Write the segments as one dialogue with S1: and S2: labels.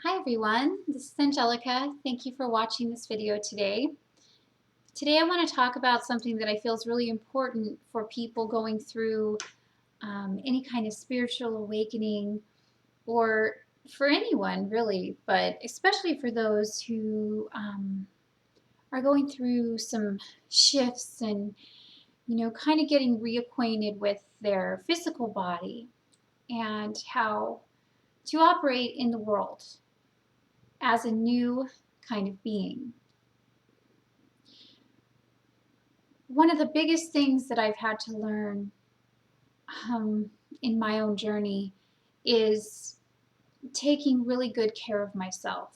S1: Hi everyone, this is Angelica. Thank you for watching this video today. Today I want to talk about something that I feel is really important for people going through any kind of spiritual awakening, or for anyone really, but especially for those who are going through some shifts and kind of getting reacquainted with their physical body and how to operate in the world as a new kind of being. One of the biggest things that I've had to learn in my own journey is taking really good care of myself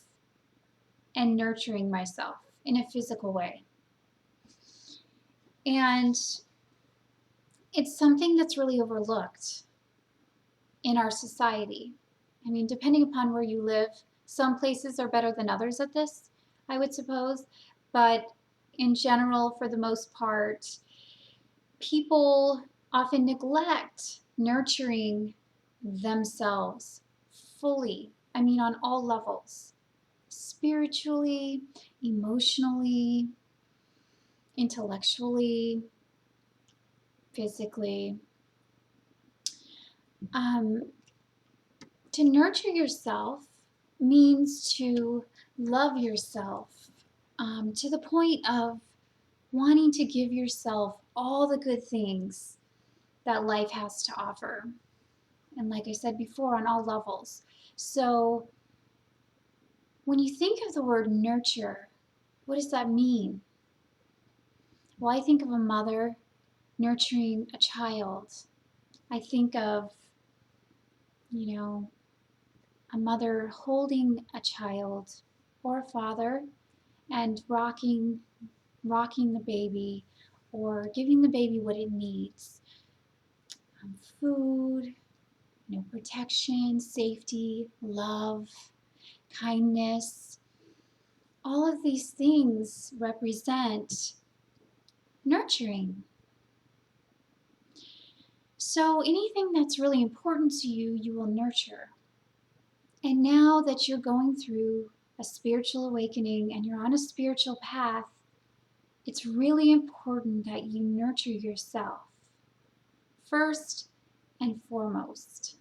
S1: and nurturing myself in a physical way. And it's something that's really overlooked in our society. I mean, depending upon where you live, some places are better than others at this, I would suppose. But in general, for the most part, people often neglect nurturing themselves fully. I mean, on all levels, spiritually, emotionally, intellectually, physically. To nurture yourself means to love yourself to the point of wanting to give yourself all the good things that life has to offer. And like I said before, on all levels. So when you think of the word nurture, what does that mean? Well, I think of a mother nurturing a child. I think of, a mother holding a child or a father and rocking the baby or giving the baby what it needs. Food, protection, safety, love, kindness. All of these things represent nurturing. So anything that's really important to you, you will nurture. And now that you're going through a spiritual awakening and you're on a spiritual path, it's really important that you nurture yourself first and foremost.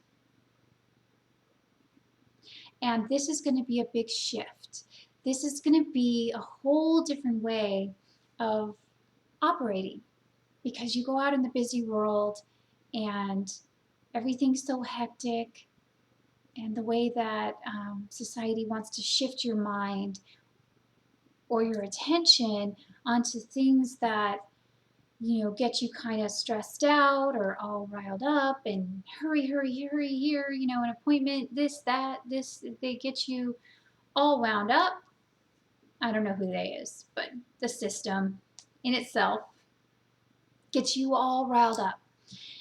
S1: And this is going to be a big shift. This is going to be a whole different way of operating, because you go out in the busy world and everything's so hectic, and the way that society wants to shift your mind or your attention onto things that get you kind of stressed out or all riled up and hurry here, an appointment, this, they get you all wound up. I don't know who they is, but the system in itself gets you all riled up,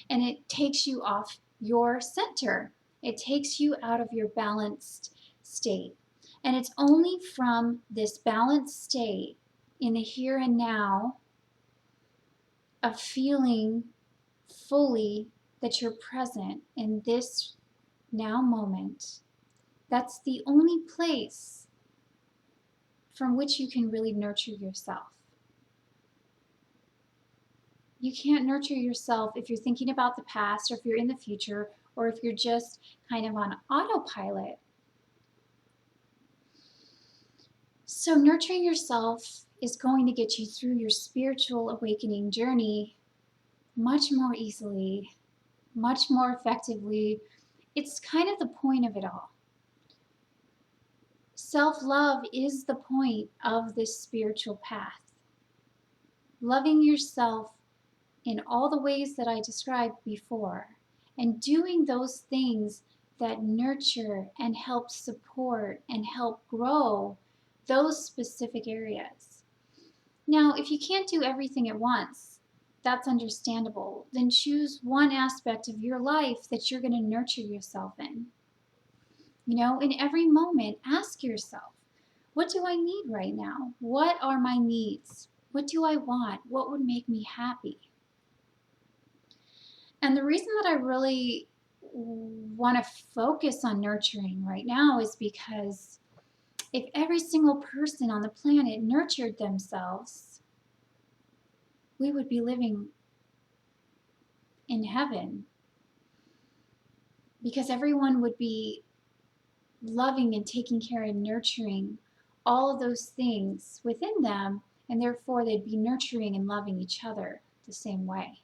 S1: and it takes you off your center. It takes you out of your balanced state. And it's only from this balanced state in the here and now of feeling fully that you're present in this now moment. That's the only place from which you can really nurture yourself. You can't nurture yourself if you're thinking about the past, or if you're in the future, or if you're just kind of on autopilot. So nurturing yourself is going to get you through your spiritual awakening journey much more easily, much more effectively. It's kind of the point of it all. Self-love is the point of this spiritual path. Loving yourself in all the ways that I described before, and doing those things that nurture and help support and help grow those specific areas. Now, if you can't do everything at once, that's understandable. Then choose one aspect of your life that you're going to nurture yourself in. In every moment, ask yourself, what do I need right now? What are my needs? What do I want? What would make me happy? And the reason that I really want to focus on nurturing right now is because if every single person on the planet nurtured themselves, we would be living in heaven, because everyone would be loving and taking care and nurturing all of those things within them, and therefore they'd be nurturing and loving each other the same way.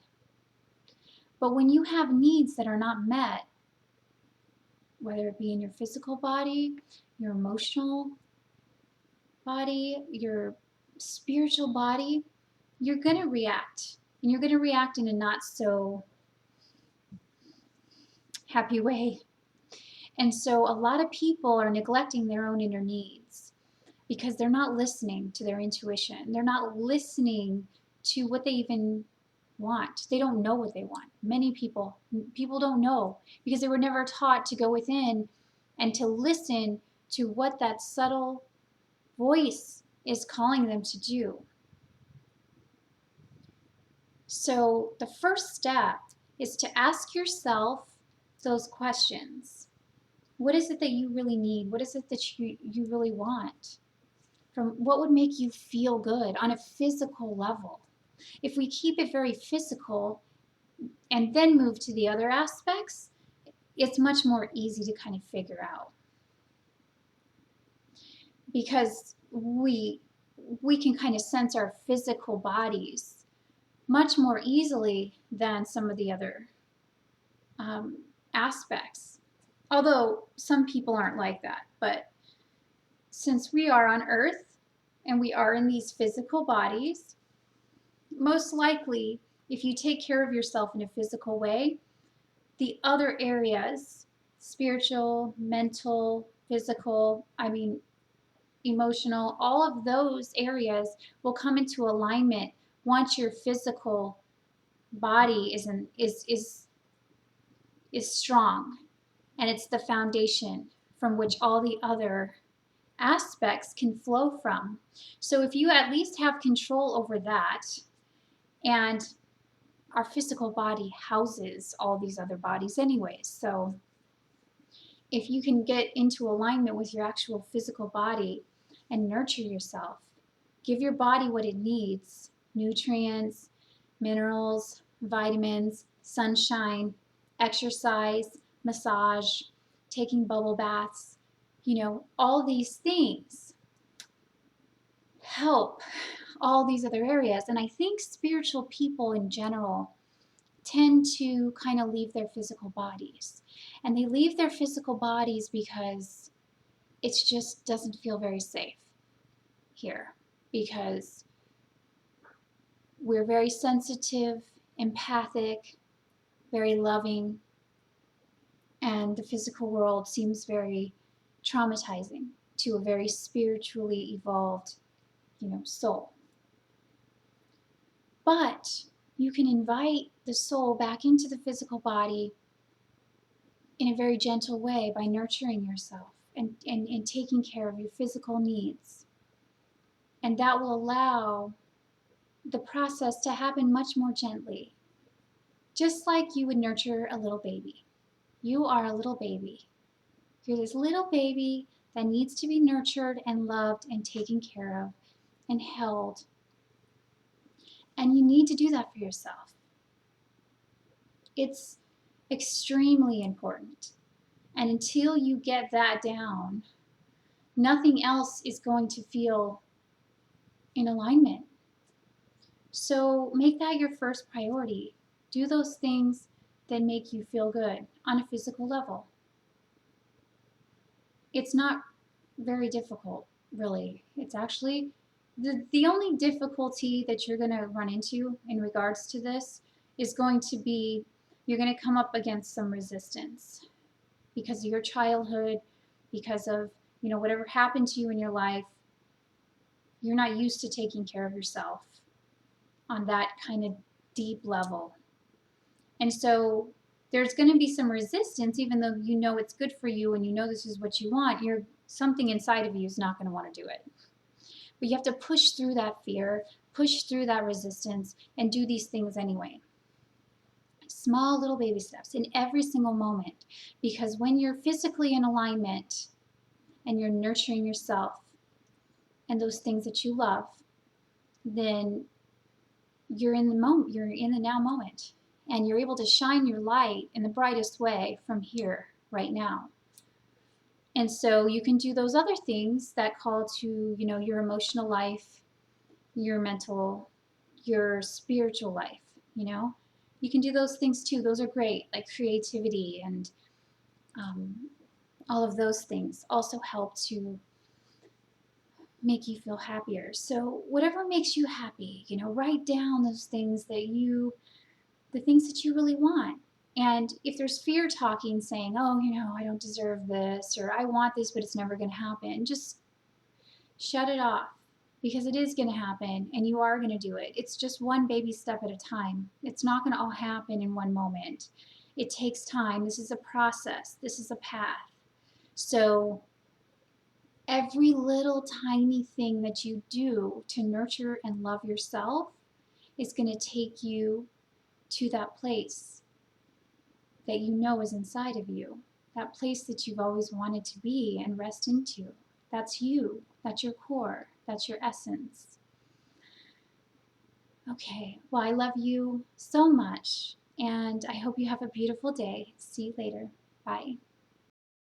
S1: But when you have needs that are not met, whether it be in your physical body, your emotional body, your spiritual body, you're going to react. And you're going to react in a not so happy way. And so a lot of people are neglecting their own inner needs because they're not listening to their intuition. They're not listening to what they even want. They don't know what they want. Many people don't know because they were never taught to go within and to listen to what that subtle voice is calling them to do. So the first step is to ask yourself those questions. What is it that you really need? What is it that you really want? From what would make you feel good on a physical level? If we keep it very physical and then move to the other aspects, it's much more easy to kind of figure out. Because we can kind of sense our physical bodies much more easily than some of the other aspects. Although some people aren't like that, but since we are on Earth and we are in these physical bodies, most likely, if you take care of yourself in a physical way, the other areas, spiritual, mental, physical, emotional, all of those areas will come into alignment once your physical body is strong, and it's the foundation from which all the other aspects can flow from. So if you at least have control over that, and our physical body houses all these other bodies anyways, so if you can get into alignment with your actual physical body and nurture yourself, give your body what it needs: nutrients, minerals, vitamins, sunshine, exercise, massage, taking bubble baths, all these things help all these other areas. And I think spiritual people in general tend to kind of leave their physical bodies. And they leave their physical bodies because it just doesn't feel very safe here, because we're very sensitive, empathic, very loving, and the physical world seems very traumatizing to a very spiritually evolved, soul. But you can invite the soul back into the physical body in a very gentle way by nurturing yourself and taking care of your physical needs. And that will allow the process to happen much more gently, just like you would nurture a little baby. You are a little baby. You're this little baby that needs to be nurtured and loved and taken care of and held. And you need to do that for yourself. It's extremely important. And until you get that down, nothing else is going to feel in alignment. So make that your first priority. Do those things that make you feel good on a physical level. It's not very difficult, really. It's actually the only difficulty that you're going to run into in regards to this is going to be you're going to come up against some resistance because of your childhood, because of whatever happened to you in your life. You're not used to taking care of yourself on that kind of deep level. And so there's going to be some resistance, even though it's good for you and this is what you want. Something inside of you is not going to want to do it. But you have to push through that fear, push through that resistance, and do these things anyway. Small little baby steps in every single moment. Because when you're physically in alignment and you're nurturing yourself and those things that you love, then you're in the moment, you're in the now moment, and you're able to shine your light in the brightest way from here, right now. And so you can do those other things that call to, your emotional life, your mental, your spiritual life, You can do those things too. Those are great, like creativity and all of those things also help to make you feel happier. So whatever makes you happy, write down those things the things that you really want. And if there's fear talking saying, oh, I don't deserve this, or I want this, but it's never going to happen, just shut it off, because it is going to happen and you are going to do it. It's just one baby step at a time. It's not going to all happen in one moment. It takes time. This is a process. This is a path. So every little tiny thing that you do to nurture and love yourself is going to take you to that place that you know is inside of you, that place that you've always wanted to be and rest into. That's you. That's your core. That's your essence. Okay, well, I love you so much, and I hope you have a beautiful day. See you later. Bye.